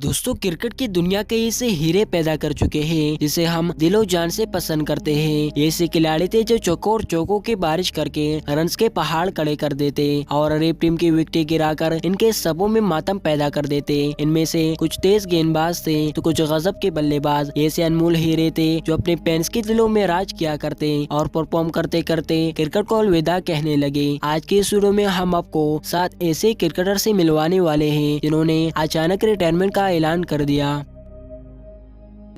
दोस्तों, क्रिकेट की दुनिया के ऐसे हीरे पैदा कर चुके हैं जिसे हम दिलो जान से पसंद करते हैं। ये ऐसे खिलाड़ी थे जो चौकों और चौकों की बारिश करके रन्स के पहाड़ खड़े कर देते और अरब टीम की विकेटें गिराकर इनके सबों में मातम पैदा कर देते। इनमें से कुछ तेज गेंदबाज थे तो कुछ गजब के बल्लेबाज। ऐसे अनमोल हीरे थे जो अपने फैंस के दिलों में राज किया करते और परफॉर्म करते करते क्रिकेट को अलविदा कहने लगे। आज के इस वीडियो में हम आपको 7 ऐसे क्रिकेटर से मिलवाने वाले हैं जिन्होंने अचानक रिटायरमेंट का ऐलान कर दिया।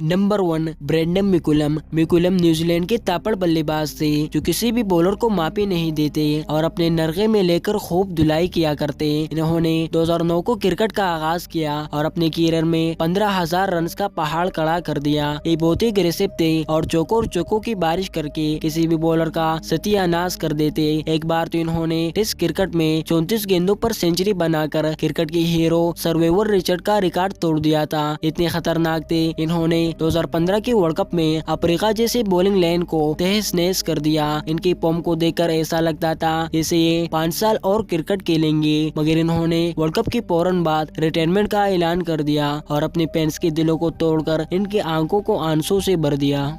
Number 1, Brendon McCullum. McCullum New Zealand के तापड़ बल्लेबाज थे जो किसी भी बॉलर को मापी नहीं देते और अपने नरगे में लेकर खूब धुलाई किया करते। इन्होंने 2009 को क्रिकेट का आगाज किया और अपने करियर में 15,000 रन का पहाड़ खड़ा कर दिया। ये बहुत ही अग्रेसिव थे और चौकों की बारिश करके किसी भी बॉलर का सत्यानाश कर देते। एक बार तो इन्होंने टेस्ट क्रिकेट में 34 गेंदों पर सेंचुरी बनाकर क्रिकेट के हीरो सर वेवर रिचर्ड का रिकॉर्ड तोड़ दिया था। इतने खतरनाक थे इन्होंने 2015 के वर्ल्ड कप में अफ्रीका जैसे बॉलिंग लाइन को तहस नहस कर दिया। इनकी फॉर्म को देखकर ऐसा लगता था जैसे ये 5 साल और क्रिकेट खेलेंगे, मगर इन्होंने वर्ल्ड कप की फौरन बाद रिटायरमेंट का ऐलान कर दिया और अपने फैंस के दिलों को तोड़कर इनकी आंखों को आंसू से भर दिया।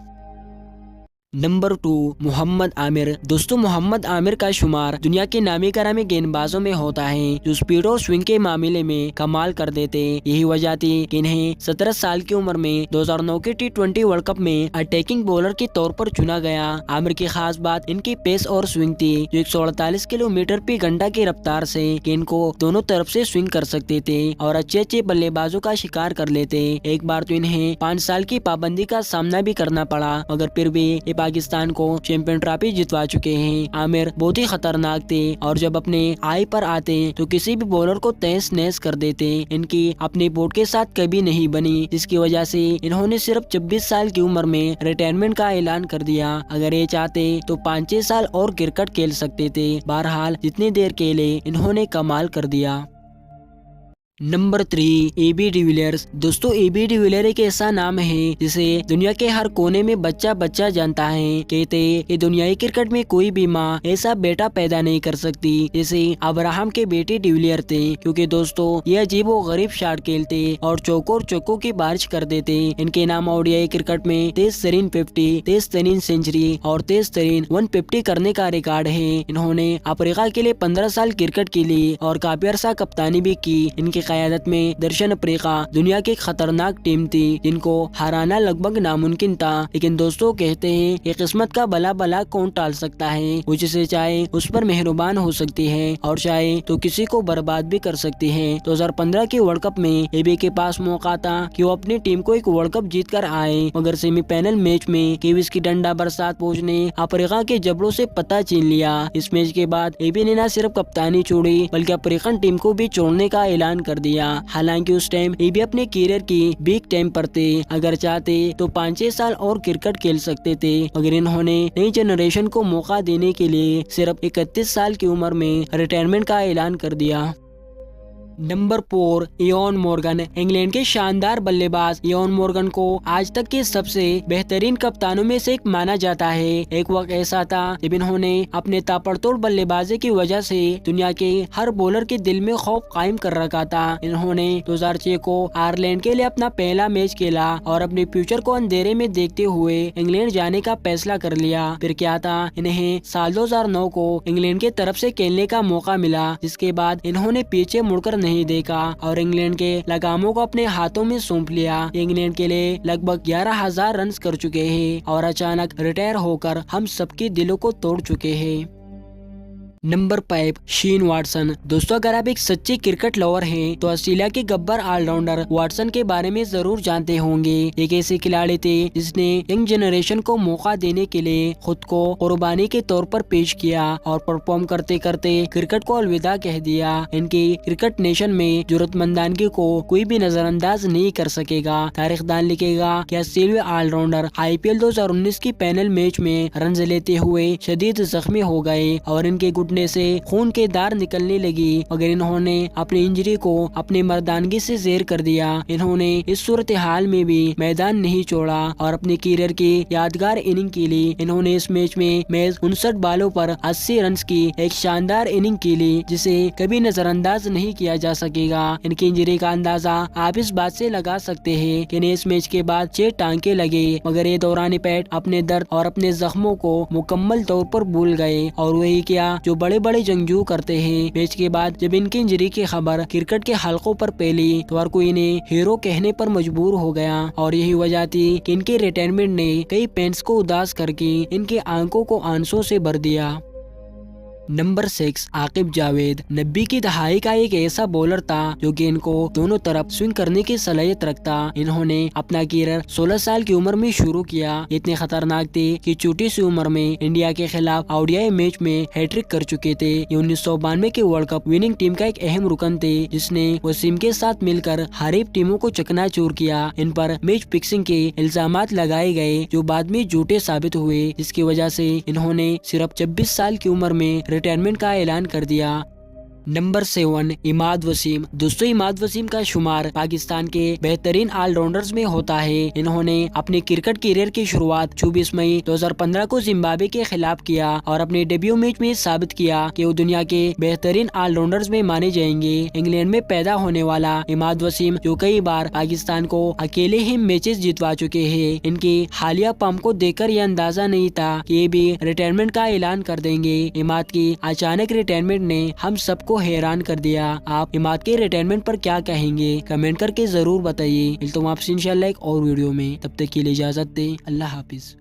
नंबर 2, मोहम्मद आमिर। दोस्तों, मोहम्मद आमिर का शुमार दुनिया के नामी करामी गेंदबाजों में होता है जो स्पीड और स्विंग के मामले में कमाल कर देते। यही वजह थी कि इन्हें 17 साल की उम्र में 2009 के T20 वर्ल्ड कप में अटैकिंग बॉलर के तौर पर चुना गया। आमिर की खास बात इनकी पेस और स्विंग थी जो 148 किलोमीटर प्रति घंटा की रफ्तार से गेंद को दोनों तरफ से स्विंग कर सकते थे और अच्छे बल्लेबाजों का शिकार कर लेते। एक बार तो इन्हें 5 साल की पाबंदी का सामना भी करना पड़ा, मगर फिर भी पाकिस्तान को चैंपियन ट्रॉफी जितवा चुके हैं। आमिर बहुत ही खतरनाक थे और जब अपने आई पर आते तो किसी भी बॉलर को तहस नहस कर देते। इनकी अपनी बोर्ड के साथ कभी नहीं बनी, जिसकी वजह से इन्होंने सिर्फ 26 साल की उम्र में रिटायरमेंट का ऐलान कर दिया। अगर ये चाहते तो 5-6 साल और क्रिकेट खेल सकते थे। बहरहाल जितनी देर खेले इन्होंने कमाल कर दिया। Number 3, AB de Villiers. दोस्तों, AB डिविलियर एक ऐसा नाम है जिसे दुनिया के हर कोने में बच्चा जानता है। कहते कि दुनियाई क्रिकेट में कोई भी माँ ऐसा बेटा पैदा नहीं कर सकती जैसे अब्राहम के बेटे डिविलियर थे, क्योंकि दोस्तों ये अजीब व गरीब शॉट खेलते और चौकों की बारिश कर देते। इनके नाम ODI क्रिकेट में तेज तरीन 50, तेज तरीन सेंचुरी और तेज तरीन 150 करने का रिकॉर्ड है। इन्होंने अफ्रीका के लिए 15 साल क्रिकेट खेली और काफी अरसा कप्तानी भी की। इनकी क़यादत में दक्षिण अफ्रीका दुनिया की खतरनाक टीम थी जिनको हराना लगभग नामुमकिन था। लेकिन दोस्तों कहते हैं कि किस्मत का भला कौन टाल सकता है। वो जिसे चाहे उस पर मेहरबान हो सकती है और चाहे तो किसी को बर्बाद भी कर सकती है। 2015 के वर्ल्ड कप में AB के पास मौका था कि वो अपनी टीम को एक वर्ल्ड कप जीत कर आए, मगर सेमीफाइनल मैच में किवीज की डंडा बरसात कोच ने अफ्रीका के जबड़ों से पता छीन लिया। इस मैच के बाद AB ने न सिर्फ कप्तानी छोड़ी बल्कि अफ्रीकन टीम को भी छोड़ने का ऐलान कर दिया। हालांकि उस टाइम AB अपने करियर की बिग टाइम पर थे। अगर चाहते तो 5-6 साल और क्रिकेट खेल सकते थे, मगर इन्होंने नई जनरेशन को मौका देने के लिए सिर्फ 31 साल की उम्र में रिटायरमेंट का ऐलान कर दिया। Number 4, Ian Morgan. इंग्लैंड के शानदार बल्लेबाज इयान मॉर्गन को आज तक के सबसे बेहतरीन कप्तानों में से एक माना जाता है। एक वक्त ऐसा था जब इन्होंने अपने ताबड़तोड़ बल्लेबाजी की वजह से दुनिया के हर बॉलर के दिल में खौफ कायम कर रखा था। इन्होंने 2006 को आयरलैंड के लिए अपना पहला मैच खेला और अपने फ्यूचर को अंधेरे में देखते हुए इंग्लैंड जाने का फैसला कर लिया। फिर क्या था, इन्हें साल 2009 को इंग्लैंड के तरफ से खेलने का मौका मिला, जिसके बाद इन्होंने पीछे मुड़कर नहीं देखा और इंग्लैंड के लगामों को अपने हाथों में सौंप लिया। इंग्लैंड के लिए लगभग 11,000 रन कर चुके हैं और अचानक रिटायर होकर हम सबके दिलों को तोड़ चुके हैं। Number 5, Shane Watson. दोस्तों, अगर आप एक सच्चे क्रिकेट लवर हैं तो ऑस्ट्रेलिया के गब्बर ऑलराउंडर वाटसन के बारे में जरूर जानते होंगे। एक ऐसे खिलाड़ी थे जिसने यंग जनरेशन को मौका देने के लिए खुद को कुर्बानी के तौर पर पेश किया और परफॉर्म करते करते क्रिकेट को अलविदा कह दिया। इनकी क्रिकेट नेशन में जरूरतमंदानगी को कोई भी नजरअंदाज नहीं कर सकेगा। तारीखदान लिखेगा कि ऑस्ट्रेलिया ऑलराउंडर IPL 2019 की पैनल मैच में रन लेते हुए शदीद जख्मी हो गए और इनके घुटनों घुटने से खून के धार निकलने लगी, मगर इन्होंने अपनी इंजरी को अपने मर्दानगी से ज़ेर कर दिया। इन्होंने इस सूरत हाल में भी मैदान नहीं छोड़ा और अपने करियर की यादगार इनिंग के लिए इन्होंने इस मैच में 59 बालों पर 80 रन की एक शानदार इनिंग खेली, जिसे कभी नजरअंदाज नहीं किया जा सकेगा। इनकी इंजरी का अंदाजा आप इस बात से लगा सकते हैं कि इन्हें इस मैच के बाद 6 टांके लगे, मगर ये दौरान पैट अपने दर्द और अपने जख्मों को मुकम्मल तौर पर भूल गए और वही किया जो बड़े बड़े जंगजू करते हैं। मैच के बाद जब इनकी इंजरी की खबर क्रिकेट के हलकों पर फैली तो हर कोई इन्हें हीरो कहने पर मजबूर हो गया और यही वजह थी कि इनके रिटायरमेंट ने कई फैंस को उदास करके इनके आंखों को आंसुओं से भर दिया। नंबर 6 आकिब जावेद 90 की दहाई का एक ऐसा बॉलर था जो गेंद को दोनों तरफ स्विंग करने की सलाहियत रखता। इन्होंने अपना करियर 16 साल की उम्र में शुरू किया। इतने खतरनाक थे कि छोटी सी उम्र में इंडिया के खिलाफ ओडीआई मैच में हैट्रिक कर चुके थे। ये 1992 के वर्ल्ड कप विनिंग टीम का एक अहम रुकन थे, जिसने वसीम के साथ मिलकर हरीफ टीमों को चकनाचूर किया। इन पर मैच फिक्सिंग के इल्जामात लगाए गए जो बाद में झूठे साबित हुए, जिसकी वजह से इन्होंने सिर्फ 26 साल की उम्र में रिटायरमेंट का ऐलान कर दिया। नंबर 7 इमाद वसीम। दोस्तों, इमाद वसीम का शुमार पाकिस्तान के बेहतरीन ऑलराउंडर्स में होता है। इन्होंने अपने क्रिकेट करियर की शुरुआत 24 मई 2015 को जिम्बाब्वे के खिलाफ किया और अपने डेब्यू मैच में साबित किया कि वो दुनिया के बेहतरीन ऑलराउंडर्स में माने जाएंगे। इंग्लैंड में पैदा होने वाला इमाद वसीम जो कई बार पाकिस्तान को अकेले ही मैचेस जितवा चुके हैं, इनकी हालिया फॉर्म को देखकर यह अंदाजा नहीं था कि ये भी रिटायरमेंट का ऐलान कर देंगे। इमाद की अचानक रिटायरमेंट ने हम सबको हैरान कर दिया। आप इमाद के रिटायरमेंट पर क्या कहेंगे? कमेंट करके जरूर बताइए। मिलता हूं आपसे इंशाल्लाह एक और वीडियो में, तब तक के लिए इजाजत दें। अल्लाह हाफिज।